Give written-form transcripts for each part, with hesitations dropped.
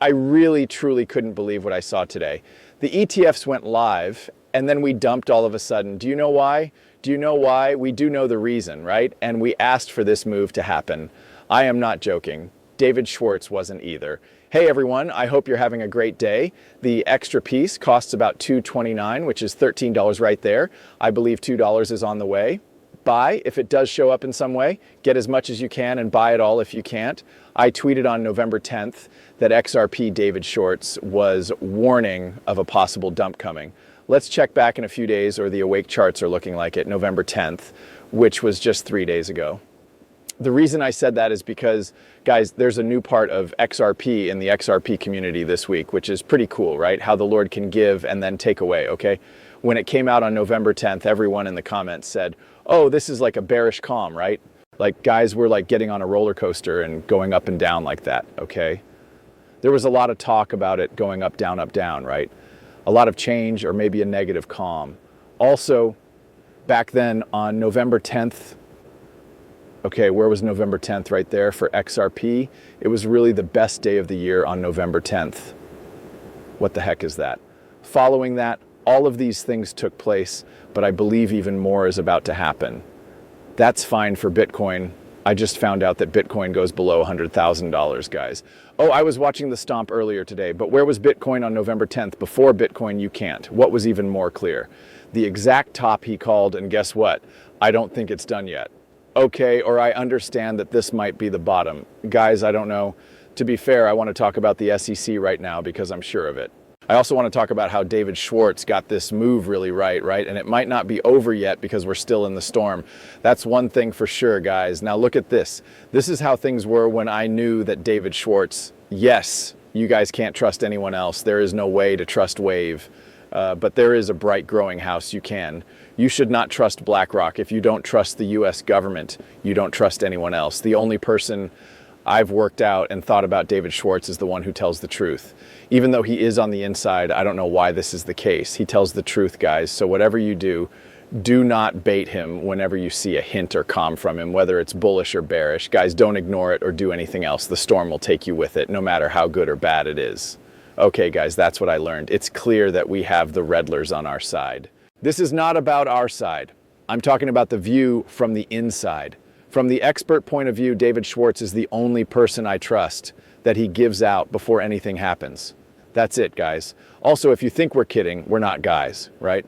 I really, truly couldn't believe what I saw today. The ETFs went live and then we dumped all of a sudden. Do you know why? Do you know why? We do know the reason, right? And we asked for this move to happen. I am not joking. David Schwartz wasn't either. Hey everyone, I hope you're having a great day. The extra piece costs about $2.29, which is $13 right there. I believe $2 is on the way. Buy if it does show up in some way. Get as much as you can and buy it all if you can't. I tweeted on November 10th that XRP David Schwartz was warning of a possible dump coming. Let's check back in a few days, or the awake charts are looking like it, November 10th, which was just 3 days ago. The reason I said that is because, guys, there's a new part of XRP in the XRP community this week, which is pretty cool, right? How the Lord can give and then take away, okay? When it came out on November 10th, everyone in the comments said, oh, this is like a bearish calm, right? Like guys were like getting on a roller coaster and going up and down like that, okay? There was a lot of talk about it going up, down, right? A lot of change or maybe a negative calm. Also, back then on November 10th, okay, where was November 10th right there for XRP? It was really the best day of the year on November 10th. What the heck is that? Following that, all of these things took place, but I believe even more is about to happen. That's fine for Bitcoin. I just found out that Bitcoin goes below $100,000, guys. Oh, I was watching the stomp earlier today, but where was Bitcoin on November 10th? Before Bitcoin, you can't. What was even more clear? The exact top he called, and guess what? I don't think it's done yet. Okay, or I understand that this might be the bottom. Guys, I don't know. To be fair, I want to talk about the SEC right now because I'm sure of it. I also want to talk about how David Schwartz got this move really right? And it might not be over yet because we're still in the storm. That's one thing for sure, guys. Now look at this. This is how things were when I knew that David Schwartz, yes, you guys can't trust anyone else. There is no way to trust Wave, but there is a bright growing house you can. You should not trust BlackRock. If you don't trust the US government, you don't trust anyone else. The only person I've worked out and thought about David Schwartz is the one who tells the truth. Even though he is on the inside, I don't know why this is the case. He tells the truth, guys. So whatever you do, do not bait him whenever you see a hint or calm from him, whether it's bullish or bearish. Guys, don't ignore it or do anything else. The storm will take you with it, no matter how good or bad it is. Okay, guys, that's what I learned. It's clear that we have the Redlers on our side. This is not about our side. I'm talking about the view from the inside. From the expert point of view, David Schwartz is the only person I trust that he gives out before anything happens. That's it, guys. Also, if you think we're kidding, we're not, guys, right?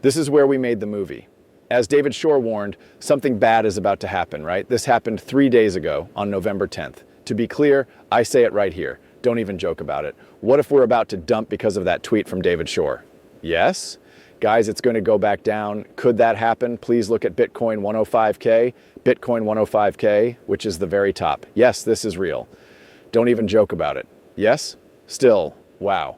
This is where we made the movie. As David Shore warned, something bad is about to happen, right? This happened 3 days ago on November 10th. To be clear, I say it right here. Don't even joke about it. What if we're about to dump because of that tweet from David Shore? Yes? Guys, it's going to go back down. Could that happen? Please look at Bitcoin 105K. Bitcoin 105K, which is the very top. Yes, this is real. Don't even joke about it. Yes? Still, wow.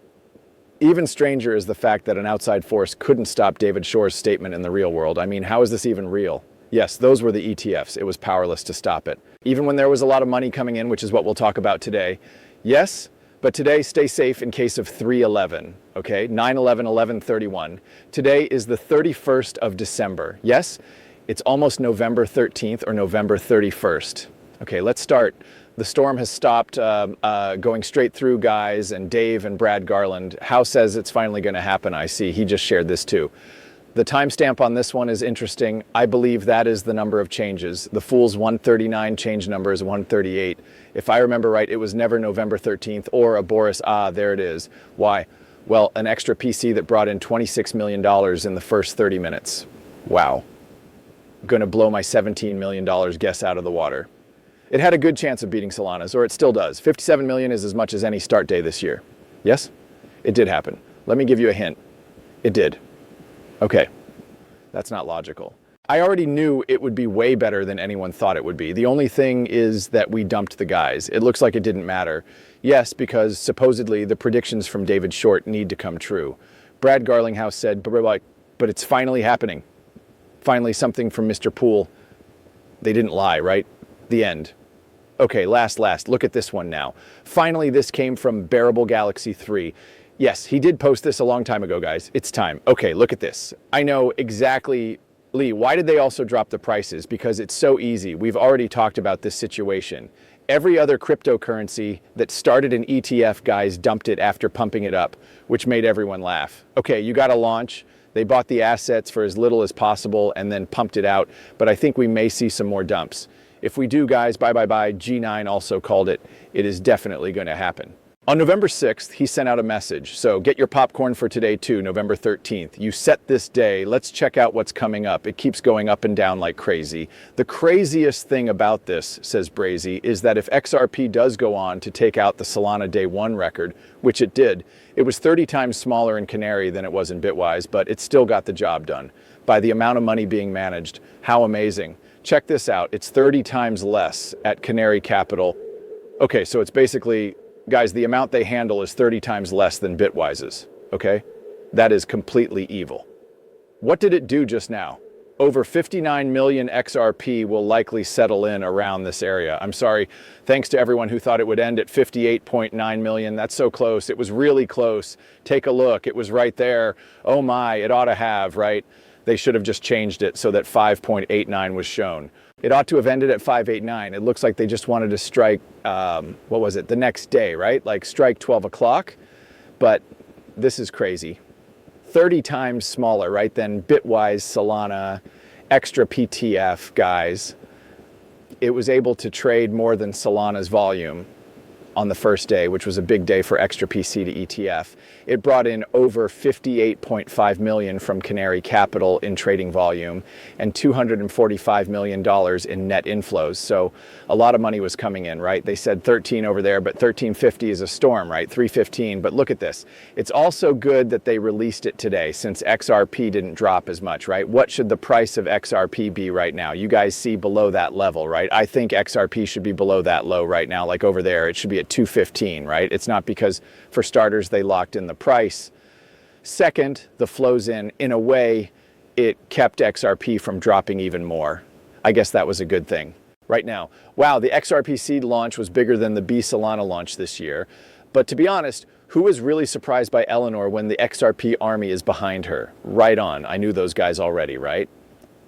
Even stranger is the fact that an outside force couldn't stop David Shore's statement in the real world. I mean, how is this even real? Yes, those were the ETFs. It was powerless to stop it. Even when there was a lot of money coming in, which is what we'll talk about today. Yes, but today, stay safe in case of 3/11, okay? 9/11, 11/31. Today is the 31st of December. Yes, it's almost November 13th or November 31st. Okay, let's start. The storm has stopped going straight through, guys, and Dave and Brad Garland. Howe says it's finally going to happen, I see. He just shared this too. The timestamp on this one is interesting. I believe that is the number of changes. The Fool's 139 change number is 138. If I remember right, it was never November 13th or a Boris, there it is. Why? Well, an extra PC that brought in $26 million in the first 30 minutes. Wow. Gonna blow my $17 million guess out of the water. It had a good chance of beating Solana's, or it still does. 57 million is as much as any start day this year. Yes? It did happen. Let me give you a hint. It did. Okay, that's not logical. I already knew it would be way better than anyone thought it would be. The only thing is that we dumped the guys. It looks like it didn't matter. Yes, because supposedly the predictions from David Short need to come true. Brad Garlinghouse said, but it's finally happening. Finally something from Mr. Poole. They didn't lie, right? The end. Okay, last, look at this one now. Finally, this came from Bearable Galaxy 3. Yes, he did post this a long time ago, guys. It's time. Okay, look at this. I know exactly, Lee, why did they also drop the prices? Because it's so easy. We've already talked about this situation. Every other cryptocurrency that started an ETF, guys, dumped it after pumping it up, which made everyone laugh. Okay, you got to launch. They bought the assets for as little as possible and then pumped it out. But I think we may see some more dumps. If we do, guys, bye. G9 also called it. It is definitely going to happen. On November 6th, he sent out a message. So get your popcorn for today too, November 13th. You set this day. Let's check out what's coming up. It keeps going up and down like crazy. The craziest thing about this, says Brazy, is that if XRP does go on to take out the Solana day one record, which it did, it was 30 times smaller in Canary than it was in Bitwise, but it still got the job done. By the amount of money being managed, how amazing. Check this out. It's 30 times less at Canary Capital. Okay, so it's basically, guys, the amount they handle is 30 times less than Bitwise's, okay? That is completely evil. What did it do just now? Over 59 million XRP will likely settle in around this area. I'm sorry, thanks to everyone who thought it would end at 58.9 million. That's so close. It was really close. Take a look. It was right there. Oh my, it ought to have, right? They should have just changed it so that 5.89 was shown. It ought to have ended at 589. It looks like they just wanted to strike, what was it, the next day, right? Like strike 12 o'clock. But this is crazy. 30 times smaller, right, than Bitwise, Solana, extra PTF, guys. It was able to trade more than Solana's volume on the first day, which was a big day for extra PC to ETF. It brought in over 58.5 million from Canary Capital in trading volume and $245 million in net inflows. So a lot of money was coming in, right? They said 13 over there, but 1350 is a storm, right? 315. But look at this. It's also good that they released it today since XRP didn't drop as much, right? What should the price of XRP be right now? You guys see below that level, right? I think XRP should be below that low right now, like over there. It should be at 215, right? It's not because, for starters, they locked in the price. Second, the flows in a way, it kept XRP from dropping even more. I guess that was a good thing. Right now, wow, the XRP seed launch was bigger than the B Solana launch this year. But to be honest, who was really surprised by Eleanor when the XRP army is behind her? Right on. I knew those guys already, right?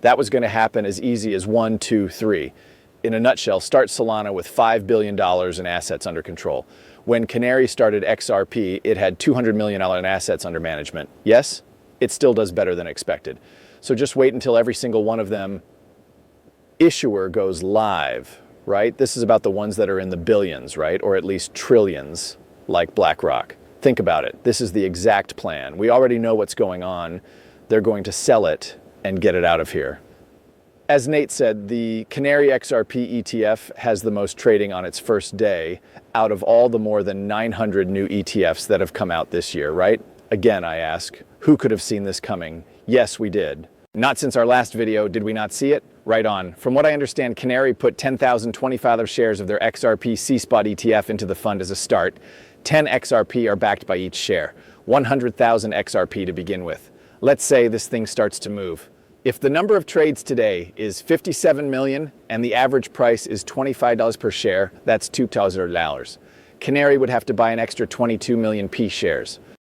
That was going to happen as easy as 1, 2, 3. In a nutshell, start Solana with $5 billion in assets under control. When Canary started XRP, it had $200 million in assets under management. Yes, it still does better than expected. So just wait until every single one of them issuer goes live, right? This is about the ones that are in the billions, right? Or at least trillions, like BlackRock. Think about it. This is the exact plan. We already know what's going on. They're going to sell it and get it out of here. As Nate said, the Canary XRP ETF has the most trading on its first day out of all the more than 900 new ETFs that have come out this year, right? Again, I ask, who could have seen this coming? Yes, we did. Not since our last video, did we not see it? Right on. From what I understand, Canary put 10,025 shares of their XRP C-Spot ETF into the fund as a start. 10 XRP are backed by each share. 100,000 XRP to begin with. Let's say this thing starts to move. If the number of trades today is 57 million and the average price is $25 per share, that's $2,000. Canary would have to buy an extra 22 million P shares.